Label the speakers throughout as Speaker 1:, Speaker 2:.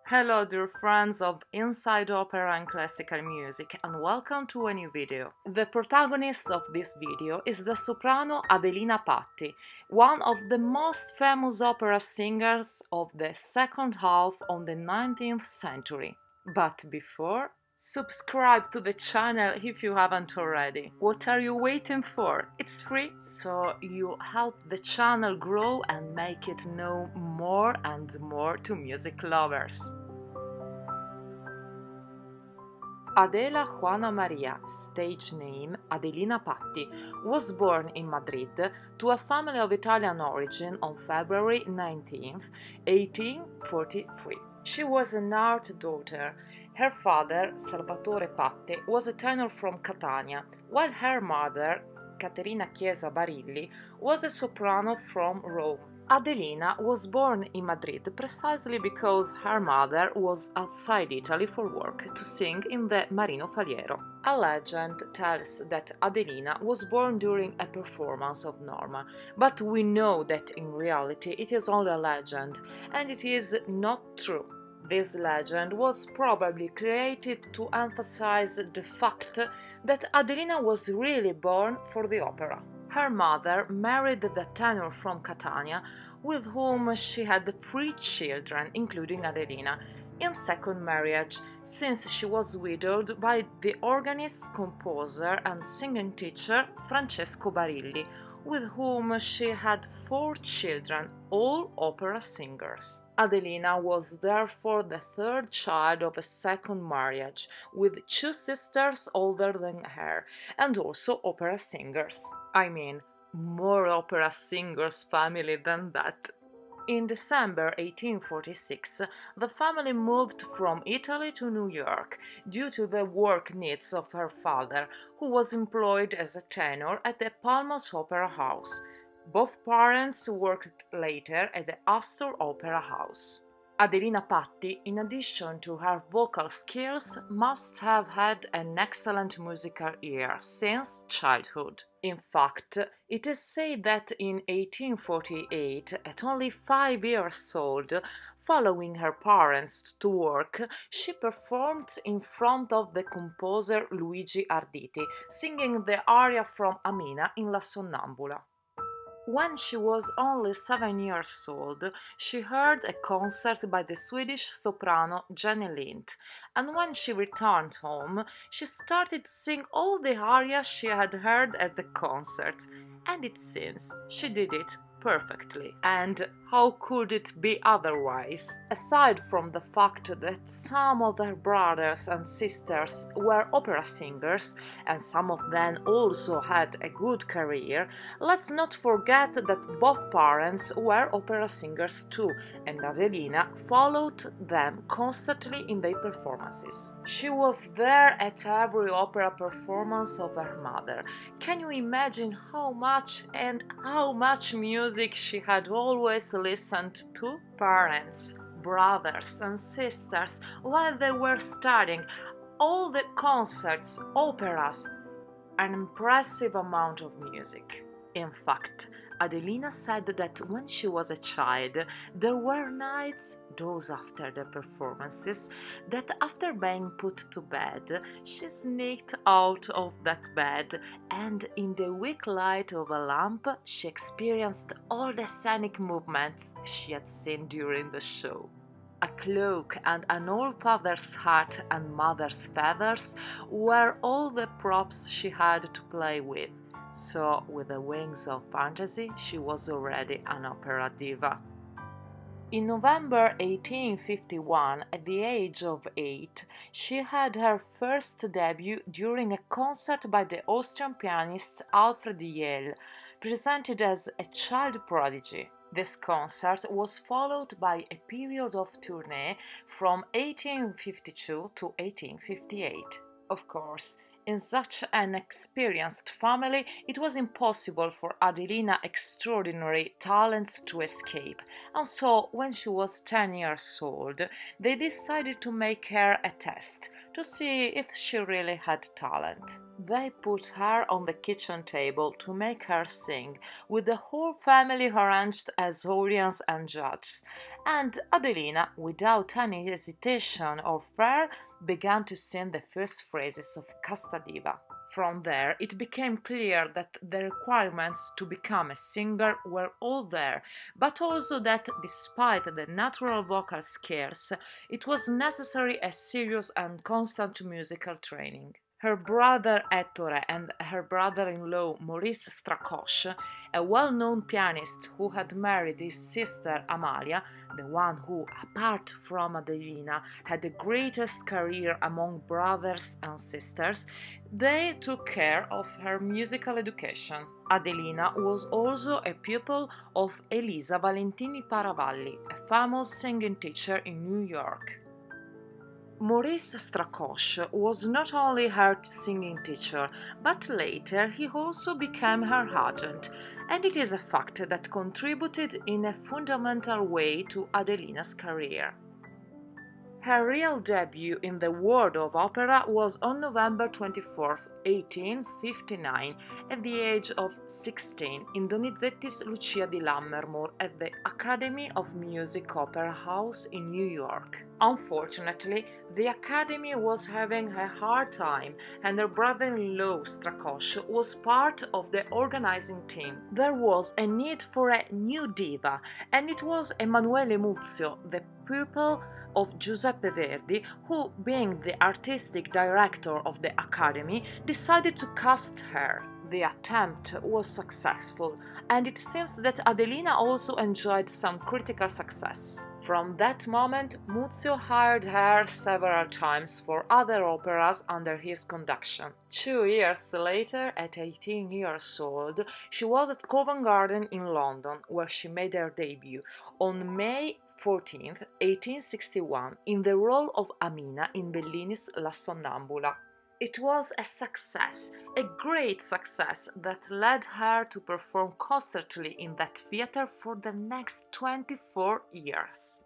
Speaker 1: Hello dear friends of Inside Opera and Classical Music and welcome to a new video. The protagonist of this video is the soprano Adelina Patti, one of the most famous opera singers of the second half of the 19th century. But before, subscribe to the channel if you haven't already. What are you waiting for? It's free, so you help the channel grow and make it know more and more to music lovers. Adela Juana Maria, stage name Adelina Patti, was born in Madrid to a family of Italian origin on February 19, 1843. She was an art daughter. Her father, Salvatore Patti, was a tenor from Catania, while her mother, Caterina Chiesa Barilli, was a soprano from Rome. Adelina was born in Madrid precisely because her mother was outside Italy for work to sing in the Marino Faliero. A legend tells that Adelina was born during a performance of Norma, but we know that in reality it is only a legend, and it is not true. This legend was probably created to emphasize the fact that Adelina was really born for the opera. Her mother married the tenor from Catania, with whom she had 3 children, including Adelina, in second marriage, since she was widowed by the organist, composer and singing teacher Francesco Barilli, with whom she had 4 children, all opera singers. Adelina was therefore the 3rd child of a second marriage, with 2 sisters older than her, and also opera singers. I mean, more opera singers family than that. In December 1846, the family moved from Italy to New York due to the work needs of her father, who was employed as a tenor at the Palmos Opera House. Both parents worked later at the Astor Opera House. Adelina Patti, in addition to her vocal skills, must have had an excellent musical ear since childhood. In fact, it is said that in 1848, at only 5 years old, following her parents to work, she performed in front of the composer Luigi Arditi, singing the aria from Amina in La Sonnambula. When she was only 7 years old, she heard a concert by the Swedish soprano Jenny Lind, and when she returned home, she started to sing all the arias she had heard at the concert, and it seems she did it perfectly. And how could it be otherwise? Aside from the fact that some of their brothers and sisters were opera singers, and some of them also had a good career, let's not forget that both parents were opera singers too, and Adelina followed them constantly in their performances. She was there at every opera performance of her mother. Can you imagine how much music she had always listened to? Parents, brothers and sisters, while they were studying, all the concerts, operas, an impressive amount of music. In fact, Adelina said that when she was a child, there were nights, those after the performances, that after being put to bed, she sneaked out of that bed and in the weak light of a lamp she experienced all the scenic movements she had seen during the show. A cloak and an old father's hat and mother's feathers were all the props she had to play with. So, with the wings of fantasy, she was already an opera diva. In November 1851, at the age of 8, she had her first debut during a concert by the Austrian pianist Alfred Jell, presented as a child prodigy. This concert was followed by a period of tournée from 1852 to 1858. Of course, in such an experienced family, it was impossible for Adelina's extraordinary talents to escape, and so when she was 10 years old, they decided to make her a test to see if she really had talent. They put her on the kitchen table to make her sing, with the whole family arranged as audience and judges, and Adelina, without any hesitation or fear, began to sing the first phrases of Casta Diva. From there, it became clear that the requirements to become a singer were all there, but also that, despite the natural vocal skills, it was necessary a serious and constant musical training. Her brother Ettore and her brother-in-law Maurice Strakosch, a well-known pianist who had married his sister Amalia, the one who, apart from Adelina, had the greatest career among brothers and sisters, they took care of her musical education. Adelina was also a pupil of Elisa Valentini Paravalli, a famous singing teacher in New York. Maurice Strakosch was not only her singing teacher, but later he also became her agent, and it is a fact that contributed in a fundamental way to Adelina's career. Her real debut in the world of opera was on November 24, 1859, at the age of 16, in Donizetti's Lucia di Lammermoor at the Academy of Music Opera House in New York. Unfortunately, the Academy was having a hard time, and her brother-in-law Strakosch was part of the organizing team. There was a need for a new diva, and it was Emanuele Muzio, the pupil of Giuseppe Verdi, who, being the artistic director of the Academy, decided to cast her. The attempt was successful, and it seems that Adelina also enjoyed some critical success. From that moment, Muzio hired her several times for other operas under his conduction. 2 years later, at 18 years old, she was at Covent Garden in London, where she made her debut on May 14, 1861, in the role of Amina in Bellini's La Sonnambula. It was a success, a great success, that led her to perform constantly in that theatre for the next 24 years.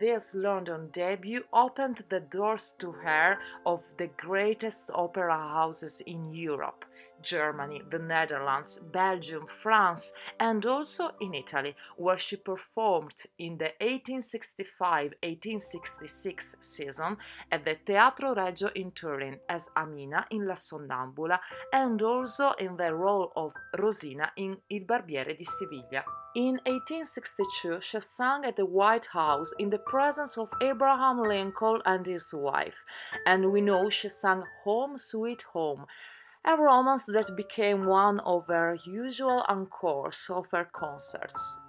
Speaker 1: This London debut opened the doors to her of the greatest opera houses in Europe: Germany, the Netherlands, Belgium, France, and also in Italy, where she performed in the 1865-1866 season at the Teatro Regio in Turin as Amina in La Sonnambula, and also in the role of Rosina in Il Barbiere di Siviglia. In 1862, she sang at the White House in the presence of Abraham Lincoln and his wife, and we know she sang Home Sweet Home, a romance that became one of her usual encores of her concerts.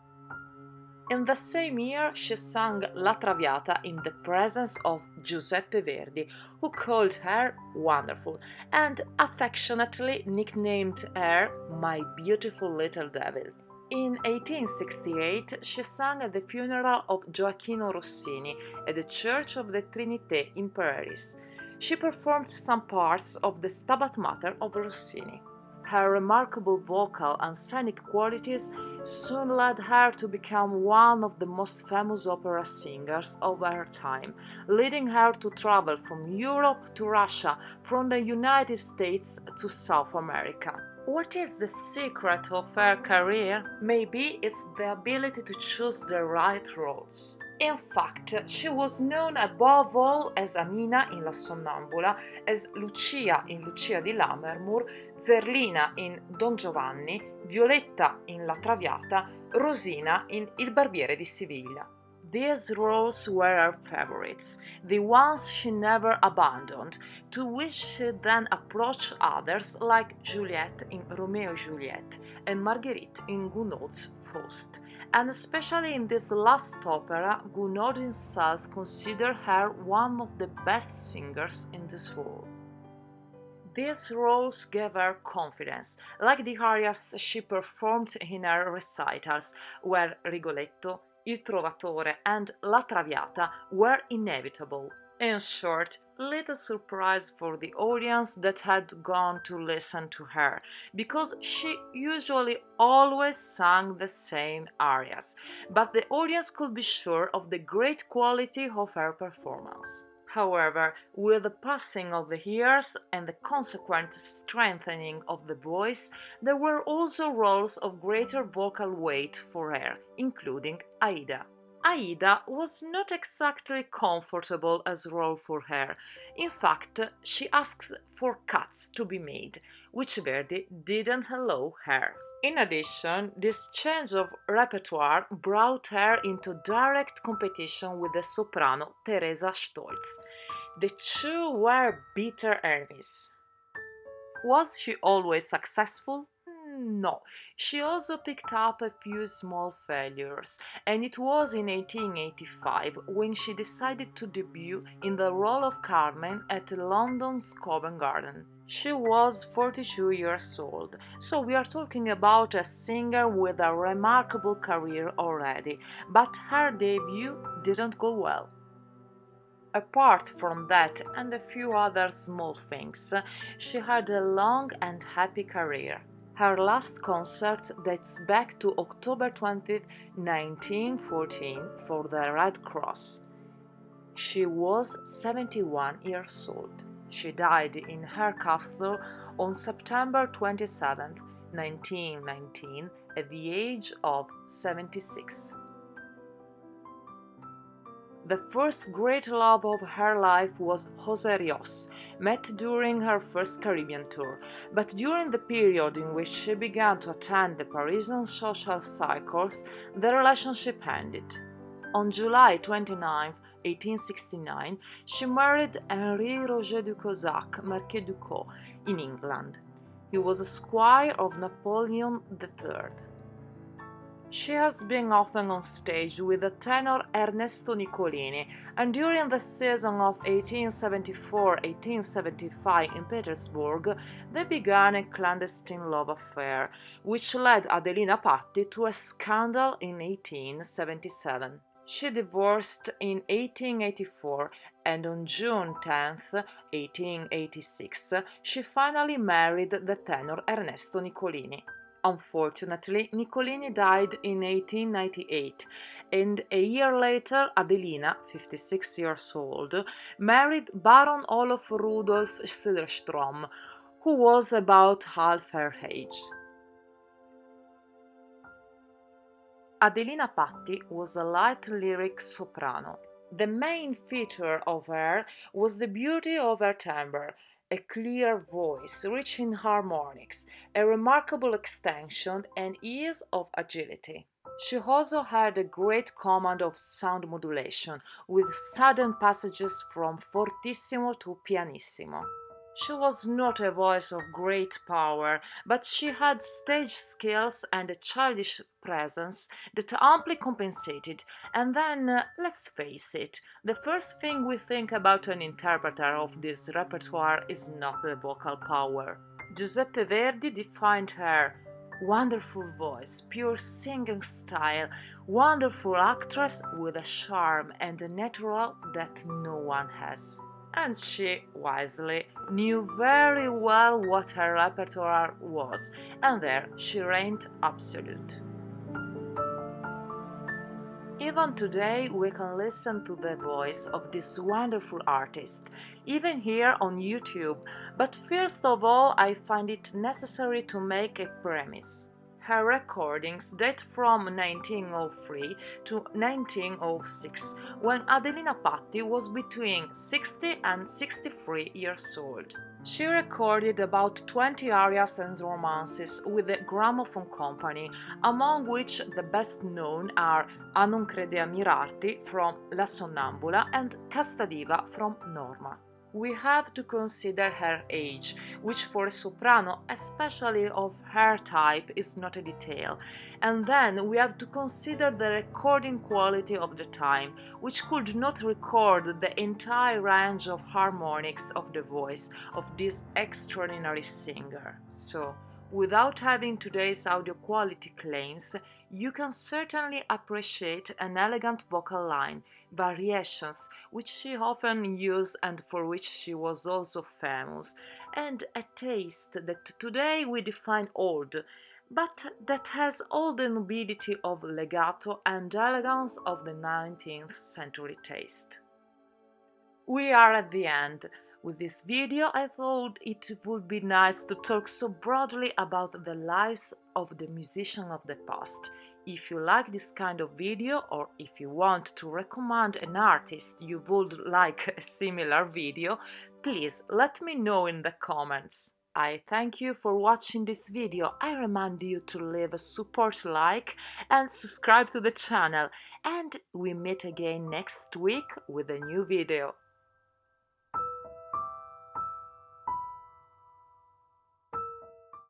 Speaker 1: In the same year, she sang La Traviata in the presence of Giuseppe Verdi, who called her wonderful and affectionately nicknamed her My Beautiful Little Devil. In 1868, she sang at the funeral of Gioacchino Rossini at the Church of the Trinité in Paris. She performed some parts of the Stabat Mater of Rossini. Her remarkable vocal and scenic qualities soon led her to become one of the most famous opera singers of her time, leading her to travel from Europe to Russia, from the United States to South America. What is the secret of her career? Maybe it's the ability to choose the right roles. In fact, she was known above all as Amina in La Sonnambula, as Lucia in Lucia di Lammermoor, Zerlina in Don Giovanni, Violetta in La Traviata, Rosina in Il Barbiere di Siviglia. These roles were her favorites, the ones she never abandoned, to which she then approached others like Juliette in Romeo and Juliet and Marguerite in Gounod's Faust. And especially in this last opera, Gounod himself considered her one of the best singers in this role. These roles gave her confidence, like the arias she performed in her recitals, where Rigoletto, Il Trovatore and La Traviata were inevitable. In short, little surprise for the audience that had gone to listen to her, because she usually always sang the same arias, but the audience could be sure of the great quality of her performance. However, with the passing of the years and the consequent strengthening of the voice, there were also roles of greater vocal weight for her, including Aida. Aida was not exactly comfortable as role for her. In fact, she asked for cuts to be made, which Verdi didn't allow her. In addition, this change of repertoire brought her into direct competition with the soprano Teresa Stolz. The two were bitter enemies. Was she always successful? No, she also picked up a few small failures, and it was in 1885 when she decided to debut in the role of Carmen at London's Covent Garden. She was 42 years old, so we are talking about a singer with a remarkable career already, but her debut didn't go well. Apart from that and a few other small things, she had a long and happy career. Her last concert dates back to October 20, 1914 for the Red Cross. She was 71 years old. She died in her castle on September 27, 1919, at the age of 76. The first great love of her life was José Rios, met during her first Caribbean tour, but during the period in which she began to attend the Parisian social circles, the relationship ended. On July 29, 1869, she married Henri Roger du Causac, Marquis du Caux, in England. He was a squire of Napoleon III. She has been often on stage with the tenor Ernesto Nicolini, and during the season of 1874-1875 in Petersburg, they began a clandestine love affair, which led Adelina Patti to a scandal in 1877. She divorced in 1884, and on June 10, 1886, she finally married the tenor Ernesto Nicolini. Unfortunately, Nicolini died in 1898, and a year later Adelina, 56 years old, married Baron Olof Rudolf Söderström, who was about half her age. Adelina Patti was a light lyric soprano. The main feature of her was the beauty of her timbre, a clear voice, rich in harmonics, a remarkable extension and ease of agility. She also had a great command of sound modulation, with sudden passages from fortissimo to pianissimo. She was not a voice of great power, but she had stage skills and a childish presence that amply compensated. And then, let's face it, the first thing we think about an interpreter of this repertoire is not the vocal power. Giuseppe Verdi defined her: wonderful voice, pure singing style, wonderful actress with a charm and a natural that no one has. And she, wisely, knew very well what her repertoire was, and there she reigned absolute. Even today we can listen to the voice of this wonderful artist, even here on YouTube, but first of all I find it necessary to make a premise. Her recordings date from 1903 to 1906, when Adelina Patti was between 60 and 63 years old. She recorded about 20 arias and romances with the Gramophone Company, among which the best known are A non crede a mirarti from La Sonnambula and Casta Diva from Norma. We have to consider her age, which for a soprano, especially of her type, is not a detail, and then we have to consider the recording quality of the time, which could not record the entire range of harmonics of the voice of this extraordinary singer. So, without having today's audio quality claims, you can certainly appreciate an elegant vocal line, variations which she often used and for which she was also famous, and a taste that today we define old, but that has all the nobility of legato and elegance of the 19th century taste. We are at the end. With this video, I thought it would be nice to talk so broadly about the lives of the musicians of the past. If you like this kind of video, or if you want to recommend an artist you would like a similar video, please let me know in the comments. I thank you for watching this video. I remind you to leave a support like and subscribe to the channel, and we meet again next week with a new video.